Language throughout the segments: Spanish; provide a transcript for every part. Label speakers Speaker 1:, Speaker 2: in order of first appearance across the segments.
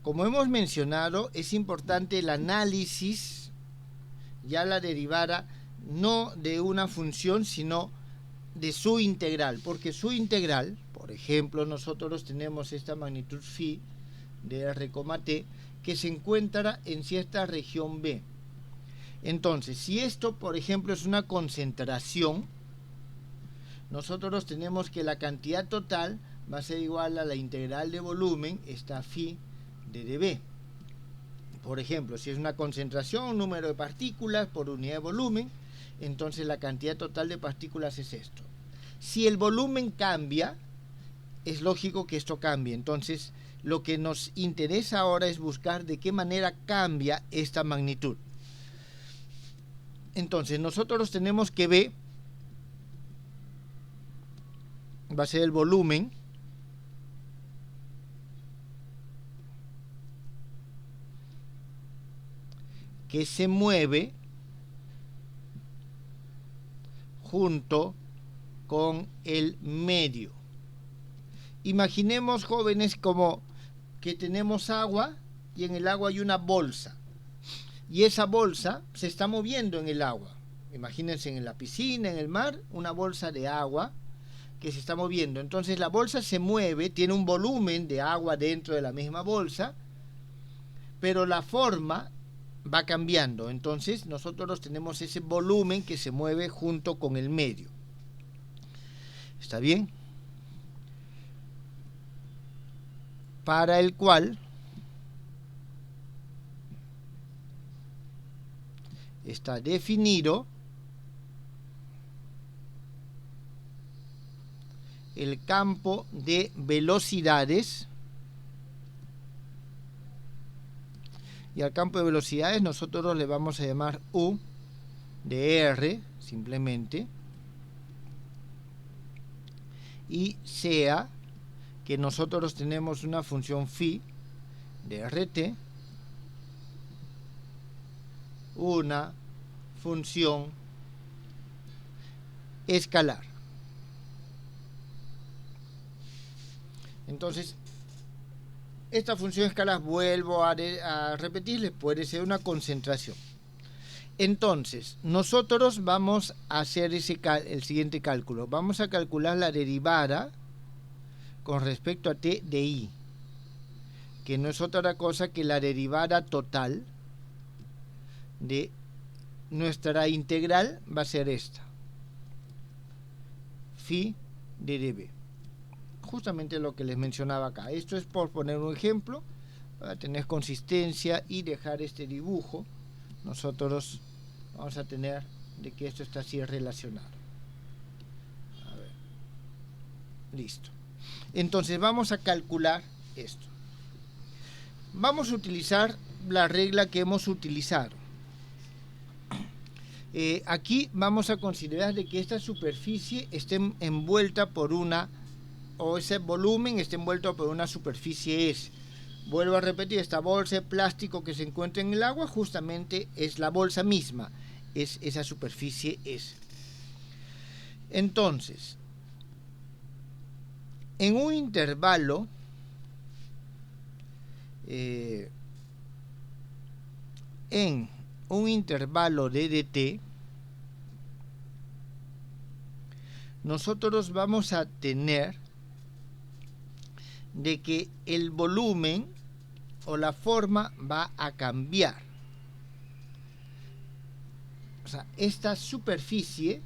Speaker 1: Como hemos mencionado, es importante el análisis, ya la derivada, no de una función, sino de su integral, porque su integral, por ejemplo, nosotros tenemos esta magnitud phi de r, t, que se encuentra en cierta región B. Entonces, si esto, por ejemplo, es una concentración, nosotros tenemos que la cantidad total va a ser igual a la integral de volumen, esta phi de dB. Por ejemplo, si es una concentración, un número de partículas por unidad de volumen, entonces la cantidad total de partículas es esto. Si el volumen cambia, es lógico que esto cambie. Entonces, lo que nos interesa ahora es buscar de qué manera cambia esta magnitud. Entonces, nosotros tenemos que B va a ser el volumen que se mueve junto con el medio. Imaginemos, jóvenes, como que tenemos agua y en el agua hay una bolsa. Y esa bolsa se está moviendo en el agua. Imagínense en la piscina, en el mar, una bolsa de agua que se está moviendo. Entonces la bolsa se mueve, tiene un volumen de agua dentro de la misma bolsa, pero la forma va cambiando. Entonces nosotros tenemos ese volumen que se mueve junto con el medio. ¿Está bien? Para el cual está definido el campo de velocidades, y al campo de velocidades nosotros le vamos a llamar U de R simplemente, y sea que nosotros tenemos una función phi de RT, una función escalar. Entonces, esta función escalar, vuelvo a repetirles, puede ser una concentración. Entonces, nosotros vamos a hacer el siguiente cálculo. Vamos a calcular la derivada con respecto a t de i, que no es otra cosa que la derivada total de nuestra integral, va a ser esta, phi de dB. Justamente lo que les mencionaba acá. Esto es por poner un ejemplo, para tener consistencia y dejar este dibujo. Nosotros vamos a tener de que esto está así relacionado. A ver. Listo. Entonces vamos a calcular esto. Vamos a utilizar la regla que hemos utilizado. Aquí vamos a considerar de que esta superficie esté envuelta por una, o ese volumen esté envuelto por una superficie S. Vuelvo a repetir, esta bolsa de plástico que se encuentra en el agua justamente es la bolsa misma, es esa superficie S. Entonces, en un intervalo de dt, nosotros vamos a tener de que el volumen o la forma va a cambiar. O sea, esta superficie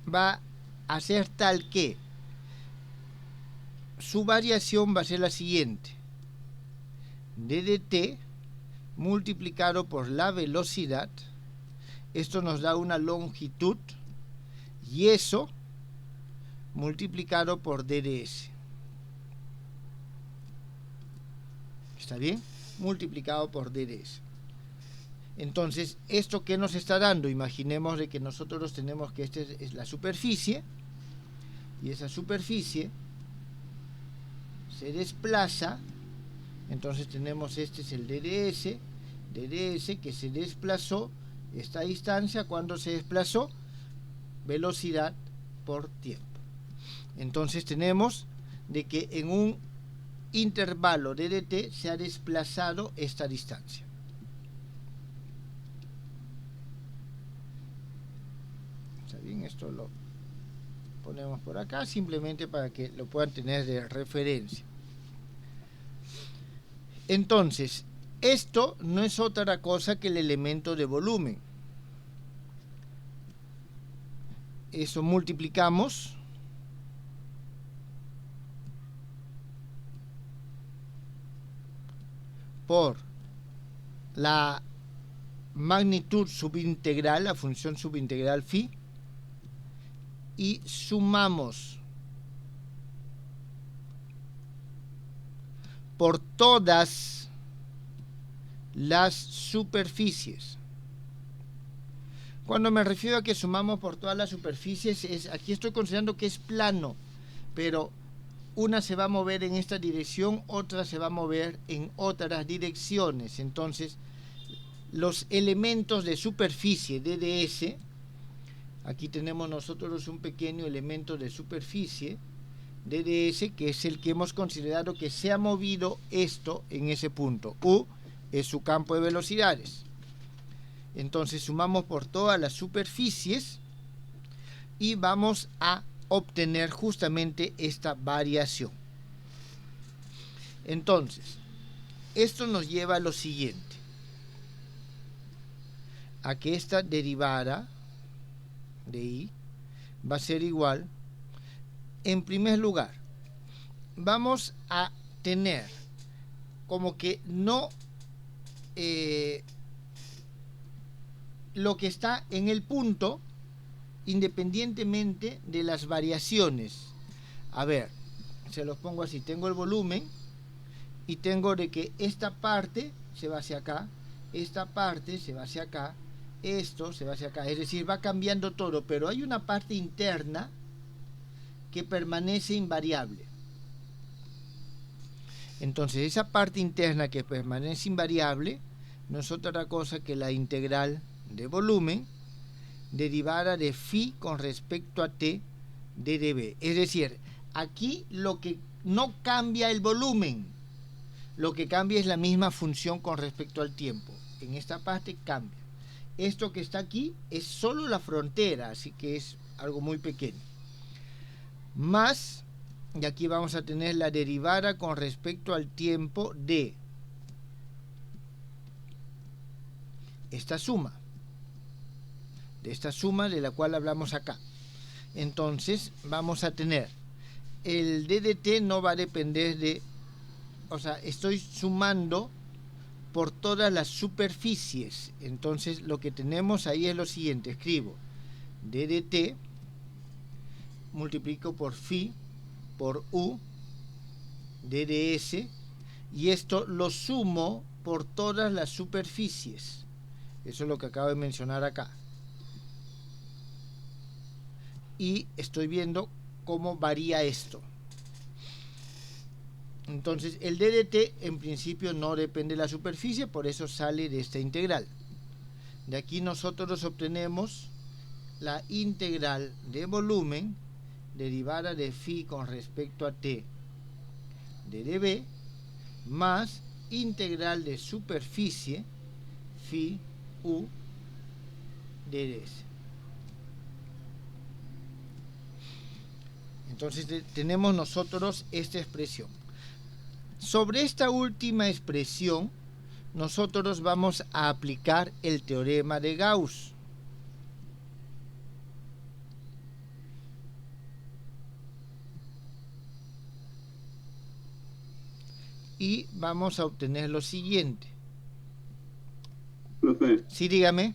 Speaker 1: va a ser tal que su variación va a ser la siguiente: ddt multiplicado por la velocidad, esto nos da una longitud, y eso multiplicado por dds. ¿Está bien? Multiplicado por dds. Entonces, ¿esto qué nos está dando? Imaginemos de que nosotros tenemos que esta es la superficie, y esa superficie se desplaza. Entonces tenemos, este es el dds que se desplazó esta distancia. Cuando se desplazó, velocidad por tiempo. Entonces tenemos de que en un intervalo de dt se ha desplazado esta distancia. ¿Está bien? Esto lo ponemos por acá simplemente para que lo puedan tener de referencia. Entonces, esto no es otra cosa que el elemento de volumen. Eso multiplicamos por la magnitud subintegral, la función subintegral phi, y sumamos por todas las superficies. Cuando me refiero a que sumamos por todas las superficies, aquí estoy considerando que es plano, pero una se va a mover en esta dirección, otra se va a mover en otras direcciones. Entonces, los elementos de superficie DDS, aquí tenemos nosotros un pequeño elemento de superficie DDS, que es el que hemos considerado que se ha movido esto en ese punto. U es su campo de velocidades. Entonces sumamos por todas las superficies y vamos a obtener justamente esta variación. Entonces, esto nos lleva a lo siguiente, a que esta derivada de I va a ser igual. En primer lugar, vamos a tener como que no lo que está en el punto, independientemente de las variaciones. A ver, se los pongo así. Tengo el volumen y tengo de que esta parte se va hacia acá, esta parte se va hacia acá, esto se va hacia acá. Es decir, va cambiando todo, pero hay una parte interna que permanece invariable. Entonces, esa parte interna que permanece invariable no es otra cosa que la integral de volumen derivada de phi con respecto a t de dB. Es decir, aquí lo que no cambia el volumen, lo que cambia es la misma función con respecto al tiempo. En esta parte cambia. Esto que está aquí es solo la frontera, así que es algo muy pequeño. Más, y aquí vamos a tener la derivada con respecto al tiempo de esta suma, de la cual hablamos acá. Entonces vamos a tener el ddt no va a depender de, o sea, estoy sumando por todas las superficies. Entonces lo que tenemos ahí es lo siguiente, escribo ddt multiplico por phi por u dds, y esto lo sumo por todas las superficies. Eso es lo que acabo de mencionar acá. Y estoy viendo cómo varía esto. Entonces el ddt en principio no depende de la superficie, por eso sale de esta integral. De aquí nosotros obtenemos la integral de volumen derivada de phi con respecto a t de dB más integral de superficie phi u dds. Entonces tenemos nosotros esta expresión. Sobre esta última expresión nosotros vamos a aplicar el teorema de Gauss. Y vamos a obtener lo siguiente.
Speaker 2: Profe.
Speaker 1: Sí, dígame.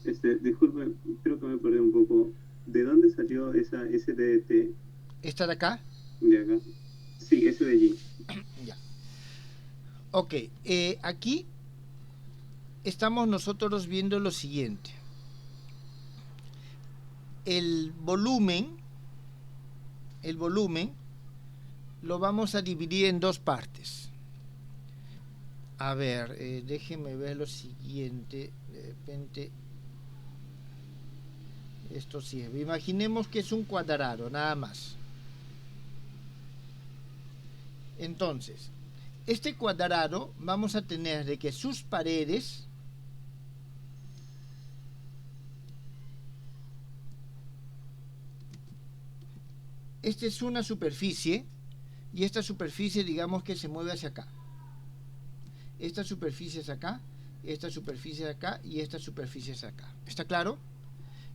Speaker 2: Disculpe, creo que me perdí un poco. ¿De dónde salió esa SDT?
Speaker 1: ¿Esta de acá?
Speaker 2: De acá. Sí, ese de allí.
Speaker 1: Ya. Ok, aquí estamos nosotros viendo lo siguiente. El volumen lo vamos a dividir en dos partes. A ver, déjenme ver lo siguiente. De repente Esto sirve. Imaginemos que es un cuadrado, nada más. Entonces, este cuadrado vamos a tener de que sus paredes esta es una superficie y esta superficie digamos que se mueve hacia acá. Esta superficie es acá, esta superficie es acá y esta superficie es acá. ¿Está claro?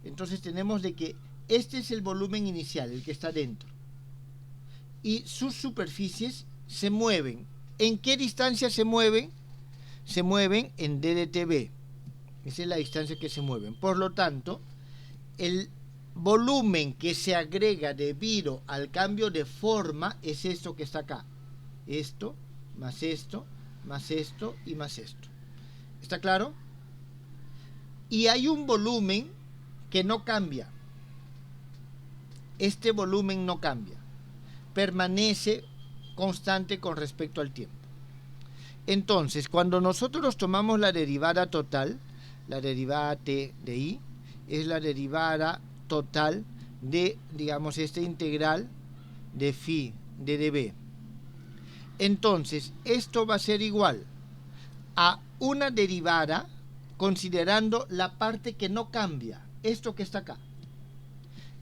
Speaker 1: Entonces tenemos de que este es el volumen inicial, el que está dentro. Y sus superficies se mueven. ¿En qué distancia se mueven? Se mueven en d de tb. Esa es la distancia que se mueven. Por lo tanto, el volumen que se agrega debido al cambio de forma es esto que está acá. Esto, más esto, más esto y más esto. ¿Está claro? Y hay un volumen que no cambia. Este volumen no cambia. Permanece constante con respecto al tiempo. Entonces, cuando nosotros tomamos la derivada total, la derivada t de i, es la derivada total de, digamos, esta integral de phi de db. Entonces, esto va a ser igual a una derivada considerando la parte que no cambia, esto que está acá.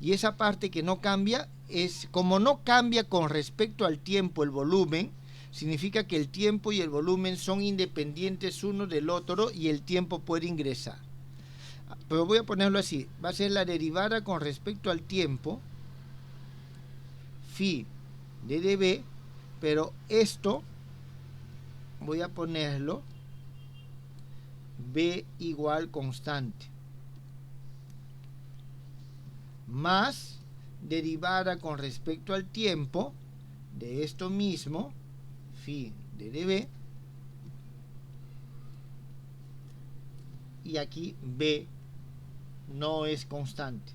Speaker 1: Y esa parte que no cambia es, como no cambia con respecto al tiempo el volumen, significa que el tiempo y el volumen son independientes uno del otro y el tiempo puede ingresar. Pero voy a ponerlo así, va a ser la derivada con respecto al tiempo, phi de db, pero esto voy a ponerlo b igual constante, más derivada con respecto al tiempo de esto mismo, phi de db, y aquí b no es constante.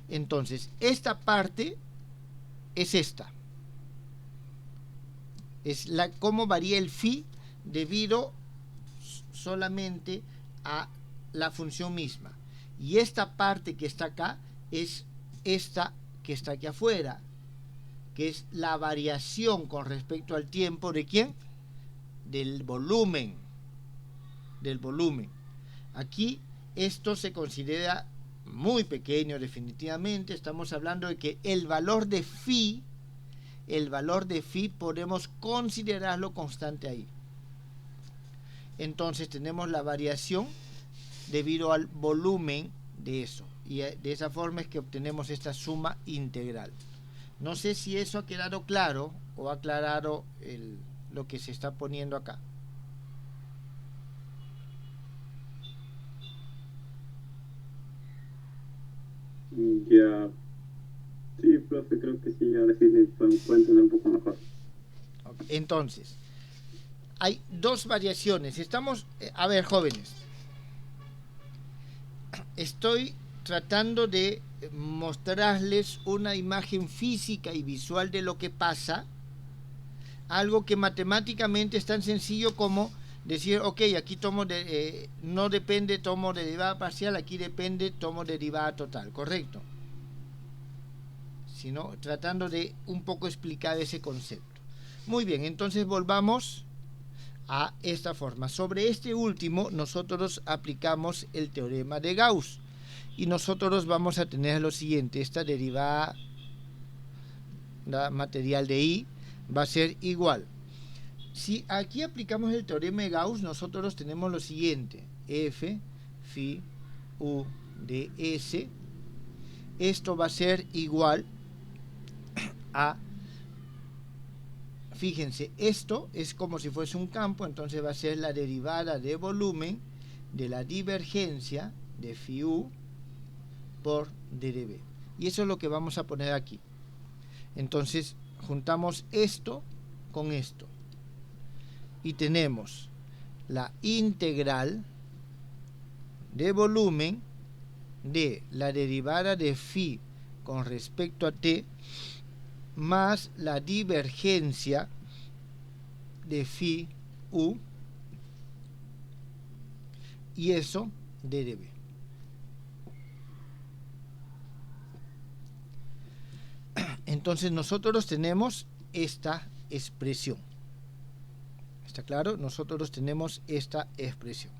Speaker 1: Entonces, esta parte es esta. Es la cómo varía el phi debido solamente a la función misma. Y esta parte que está acá es esta que está aquí afuera, que es la variación con respecto al tiempo de ¿quién? Del volumen. Del volumen. Aquí esto se considera muy pequeño definitivamente. Estamos hablando de que el valor de phi podemos considerarlo constante ahí. Entonces tenemos la variación debido al volumen de eso. Y de esa forma es que obtenemos esta suma integral. No sé si eso ha quedado claro o ha aclarado lo que se está poniendo acá.
Speaker 2: Ya, sí, profe, creo que sí, ahora sí le puedo entender un poco mejor.
Speaker 1: Entonces, hay dos variaciones. Estamos, a ver, jóvenes, estoy tratando de mostrarles una imagen física y visual de lo que pasa, algo que matemáticamente es tan sencillo como decir, ok, aquí tomo no depende, tomo derivada parcial, aquí depende, tomo derivada total, ¿correcto? Sino tratando de un poco explicar ese concepto. Muy bien, entonces volvamos a esta forma. Sobre este último nosotros aplicamos el teorema de Gauss y nosotros vamos a tener lo siguiente: esta derivada material de I va a ser igual. Si aquí aplicamos el teorema de Gauss, nosotros tenemos lo siguiente: F phi U de S. Esto va a ser igual a, fíjense, esto es como si fuese un campo, entonces va a ser la derivada de volumen de la divergencia de phi U por dB. Y eso es lo que vamos a poner aquí. Entonces juntamos esto con esto y tenemos la integral de volumen de la derivada de phi con respecto a t más la divergencia de phi u, y eso de dB. Entonces nosotros tenemos esta expresión. ¿Está claro? Nosotros tenemos esta expresión.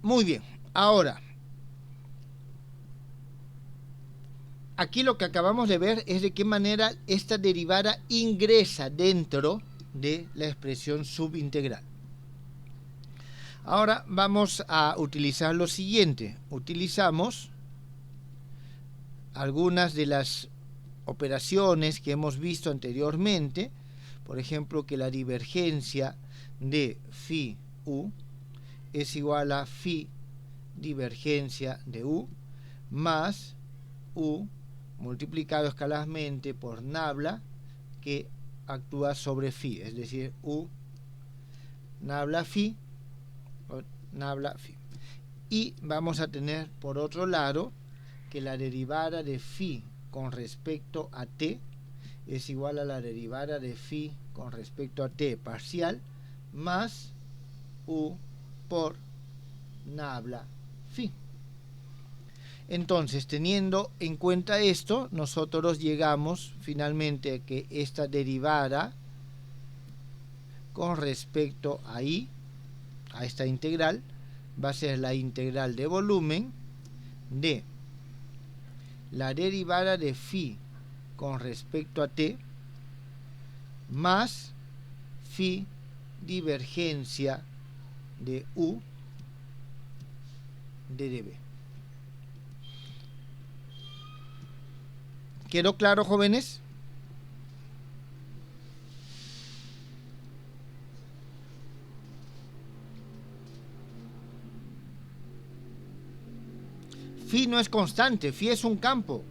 Speaker 1: Muy bien. Ahora, aquí lo que acabamos de ver es de qué manera esta derivada ingresa dentro de la expresión subintegral. Ahora vamos a utilizar lo siguiente. Utilizamos algunas de las operaciones que hemos visto anteriormente. Por ejemplo, que la divergencia de phi u es igual a phi divergencia de u más u multiplicado escalarmente por nabla que actúa sobre phi, es decir, u nabla phi o nabla phi. Y vamos a tener por otro lado que la derivada de phi con respecto a t es igual a la derivada de phi con respecto a t parcial más u por nabla phi. Entonces, teniendo en cuenta esto, nosotros llegamos finalmente a que esta derivada con respecto a i, a esta integral, va a ser la integral de volumen de la derivada de phi con respecto a t más phi divergencia de u de db. ¿Quedó claro, jóvenes? Phi no es constante, phi es un campo.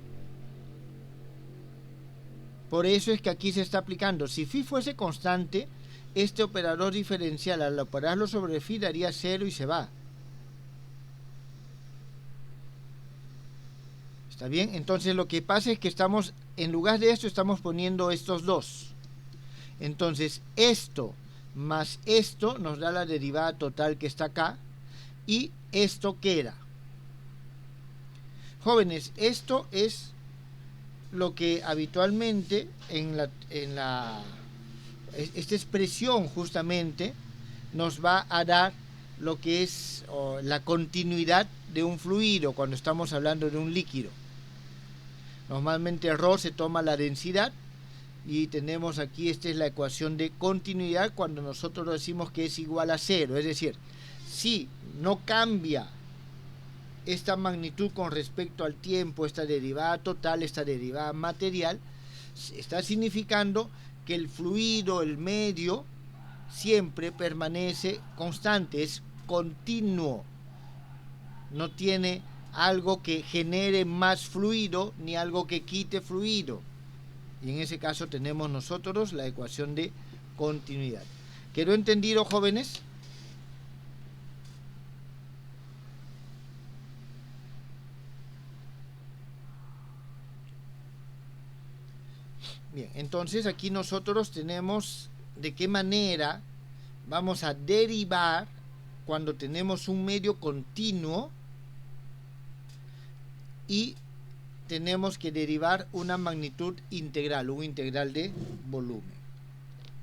Speaker 1: Por eso es que aquí se está aplicando. Si phi fuese constante, este operador diferencial al operarlo sobre phi daría 0 y se va. ¿Está bien? Entonces lo que pasa es que estamos, en lugar de esto, estamos poniendo estos dos. Entonces esto más esto nos da la derivada total que está acá. Y esto queda. Jóvenes, esto es lo que habitualmente esta expresión justamente nos va a dar lo que es la continuidad de un fluido cuando estamos hablando de un líquido. Normalmente ρ se toma la densidad y tenemos aquí, esta es la ecuación de continuidad cuando nosotros decimos que es igual a 0, es decir, si no cambia esta magnitud con respecto al tiempo, esta derivada total, esta derivada material, está significando que el fluido, el medio, siempre permanece constante, es continuo, no tiene algo que genere más fluido ni algo que quite fluido. Y en ese caso tenemos nosotros la ecuación de continuidad. ¿Quedó entendido, jóvenes? Bien, entonces aquí nosotros tenemos de qué manera vamos a derivar cuando tenemos un medio continuo y tenemos que derivar una magnitud integral, un integral de volumen.